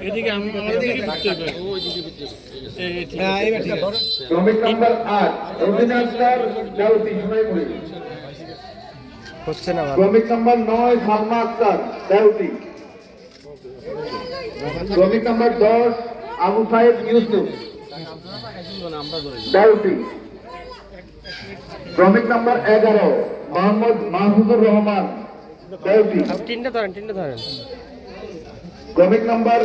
এদিকে ক্রমিক নাম্বার 8 অভিনন্দন দাউতি সোনাইমুড়ি হচ্ছে না ভালো। ক্রমিক নাম্বার 9 সালমা আক্তার দাউতি। ক্রমিক নাম্বার 10 আবু সাইদ ইউসুফ দাউতি। ক্রমিক নাম্বার 11 মোহাম্মদ মাহফুজুর রহমান দাউতি। তিনটে ধরেন ক্রমিক নাম্বার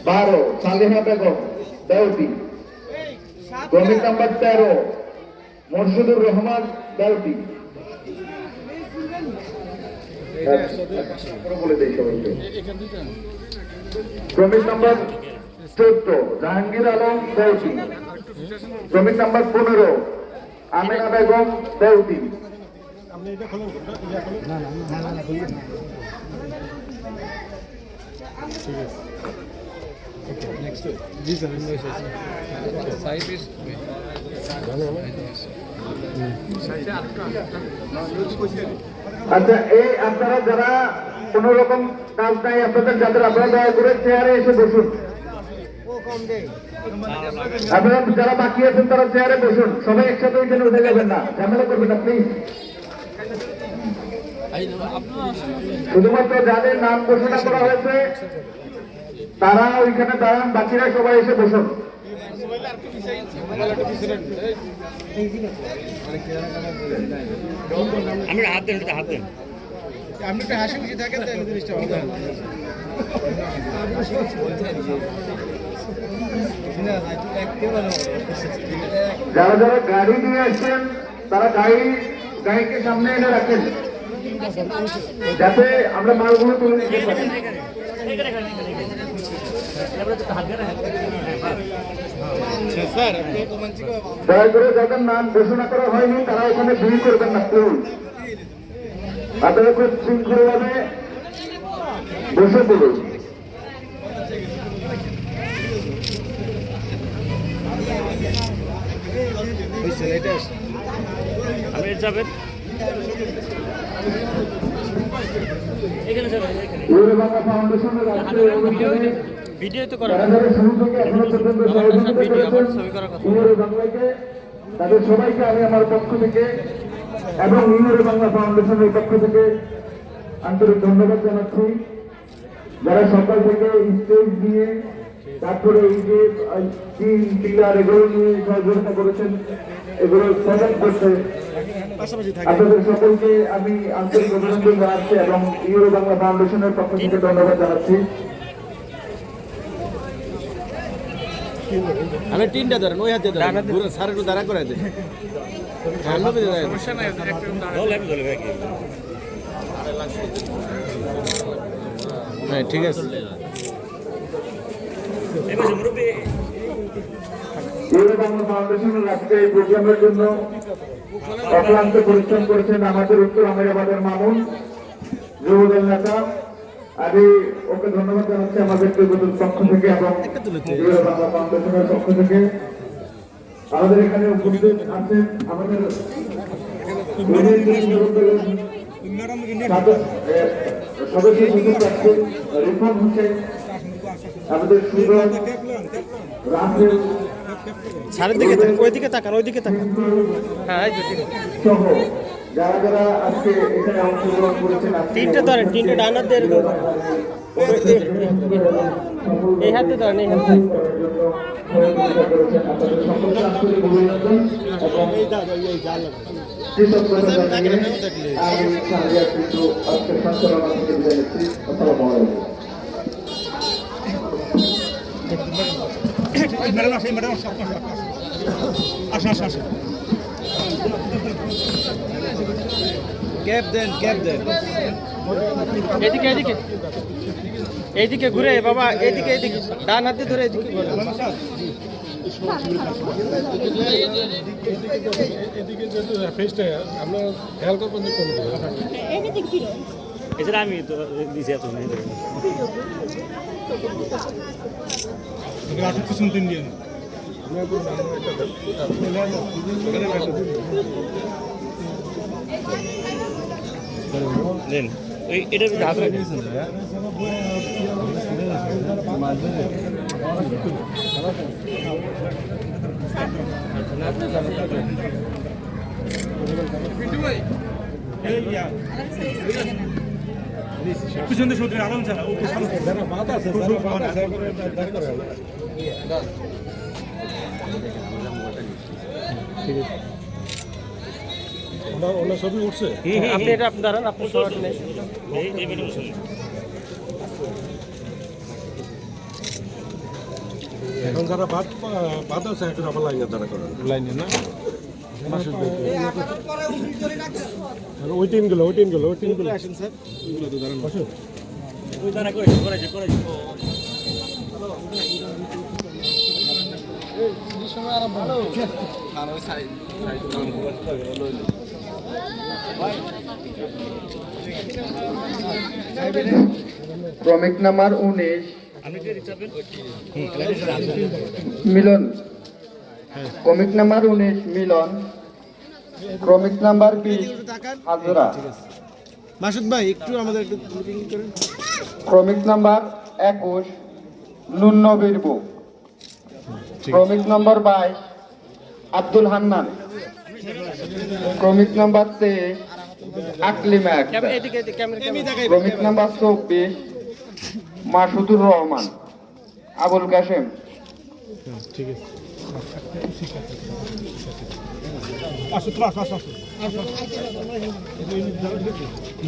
12 সালেহা বেগম দাউতি। ক্রমিক নাম্বার 13 মুর্শিদুর রহমান দাউতি। বলে দেই সবাইকে। ক্রমিক নাম্বার 14 জাহাঙ্গীর আলম দাউতি। ক্রমিক নাম্বার 15 আমিনা বেগম দাউতি। আচ্ছা, এই আপনারা যারা কোন রকম কাজ নাই আপনাদের, যাদের আপনারা দয়া করে চেয়ারে এসে বসুন। আপনারা যারা বাকি আছেন তারা চেয়ারে বসুন, সবাই একসাথে ওইখানে উঠে যাবেন না, ঝামেলা করবেন না প্লিজ। শুধুমাত্র যাদের নাম ঘোষণা করা হয়েছে তারা ওইখানে দাঁড়ান, বাকিরা সবাই এসে বসুন। হাত দেন আপনি একটা হাসি খুশি থাকেন তাহলে জিনিসটা ভালো হয়। যারা যারা গাড়ি নিয়ে আসছেন তারা গাড়িকে সামনে এনে রাখেন যাতে আমরা মালগুলো তুলে নিতে পারি। দয়া করে যাদের নাম ঘোষণা করা হয়নি তারা ওখানে ভিড় করবেন না প্লিজ। আপনারা খুব শৃঙ্খলভাবে বসে পড়ুন। যাবেন বাংলা ফাউন্ডেশনের ভিডিও তো করা শুরু থেকে এখনো পর্যন্ত বাংলাকে তাদের সবাইকে আমি আমার পক্ষ থেকে এবং বাংলা ফাউন্ডেশনের পক্ষ থেকে আন্তরিক ধন্যবাদ জানাচ্ছি। যারা সকাল থেকে স্টেজ দিয়ে তারপরে এই যে তিন পিলার এগুলো নিয়ে সহযোগিতা করেছেন, এগুলো প্রদান করছে, আপনাদের সকলকে আমি আন্তরিক অভিনন্দন জানাচ্ছি এবং বাংলা ফাউন্ডেশনের পক্ষ থেকে ধন্যবাদ জানাচ্ছি। আমি তিনটা ধরেন, ওই হাতে সার একটু দাঁড়া করে দেন। হ্যাঁ ঠিক আছে। বাংলা ফাউন্ডেশনের আজকে এই প্রোগ্রামের জন্য অক্লান্ত পরিশ্রম করেছেন আমাদের উত্তর আমিরাবাদের মামুন যুবদল নেতা। আমি ওকে ধন্যবাদ জানাচ্ছি আমাদের পক্ষ থেকে এবং বাংলা ফাউন্ডেশনের পক্ষ থেকে। আমাদের এখানে উপস্থিত আছেন আমাদের সদস্য রিফান হোসেন, আমাদের সুন্দর রাফেল সারের দিকে ওইদিকে তাকান, ওইদিকে তাকান। হ্যাঁ সহ যারা যারা আজকে এখানে অংশগ্রহণ করেছেন, তিনটে ধরেন, তিনটে ডান হাত দিয়ে এই হাতে ধরেন, এই হাতে। আপনাদের সকলকে আন্তরিক অভিনন্দন এবং কৃতজ্ঞতা জানিয়ে আমি শাহরিয়ার কিন্তু আজকের সঞ্চালনা থেকে বিদায় নিচ্ছি। আসসালামু আলাইকুম। ক্যাপ দেন। এইদিকে ঘুরে বাবা, এইদিকে ডান হাতে ধরে এদিকে ঘুরে। এছাড়া আমি তো দিছি এত কিছু দিন দিয়ে দেন এটার হাত রাখেন। পিছন দিয়ে শুধু আরাম ছাড়া ওনার ছবি উঠছে। আপনি এটা আপনি দাঁড়ান, আপনি শর্ট নেই। এখন যারা বাদ আছে এখন আবার লাইনে দাঁড়া করেন লাইনে না ওই টিমগুলো আসেন স্যার ওইগুলো তো দাঁড়ান বসুন ক্রমিক নাম্বার 19 মিলন, ক্রমিক নাম্বার 19 মিলন, ক্রমিক নাম্বার 20 হাজরা, মাসুদ ভাই একটু আমাদের একটু মিটিং করেন। ক্রমিক নাম্বার 21 নুন্নবীর বুক, ক্রমিক নাম্বার 22 আব্দুল হান্নান, ক্রমিক নাম্বার 23 আকলিমা আক্তার, ক্রমিক নাম্বার 24 মাসুদুর রহমান, আবুল কাশেম। ঠিক আছে আসো ক্লাস আসো আসো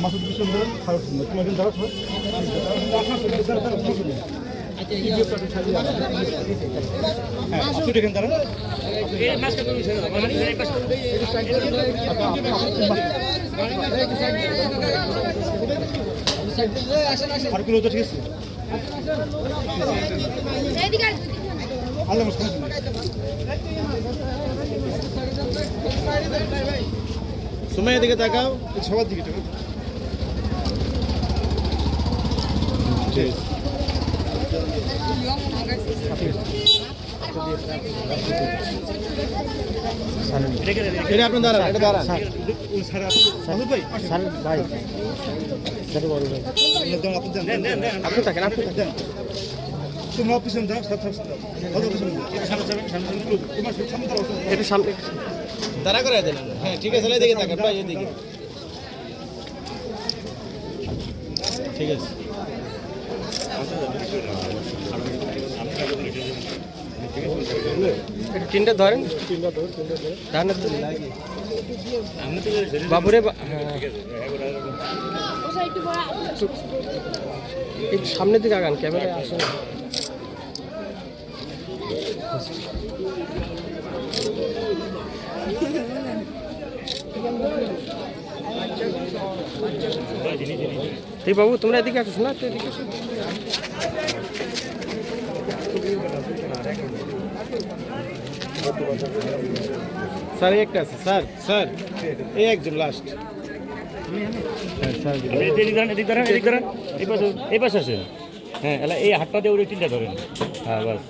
মাসুদ বিশ্বন ধরেন তোমার দাঁড়া আপনি দেখেন দাঁড়ান আরগুলো তো ঠিক আছে আল্লাহ সময়ের দিকে তাকাও সবার দিকে তাকাও এটা আপনার দাঁড়ান এটা দাঁড়ান ভাই ভাই স্যার বড় ভাই আপনি থাকেন, আপনি থাকেন। তোমরা পিছন দাও একটু সামনে দাঁড়া করে দেন। হ্যাঁ ঠিক আছে এদিকে তাকান ভাই এদিকে ঠিক আছে একটু টিনটা ধরেন, ধান বাবুরে একটু সামনের দিকে আগান, ক্যামেরায় আসেন। এই বাবু তোমরা এদিকে আসো না, তো এদিকে আসো। স্যার এই একটা আছে স্যার স্যার এই একজন লাস্ট এই পাশে আছে। হ্যাঁ এলা এই হাতটা দিয়ে ওই তিনটা ধরেন। হ্যাঁ বাস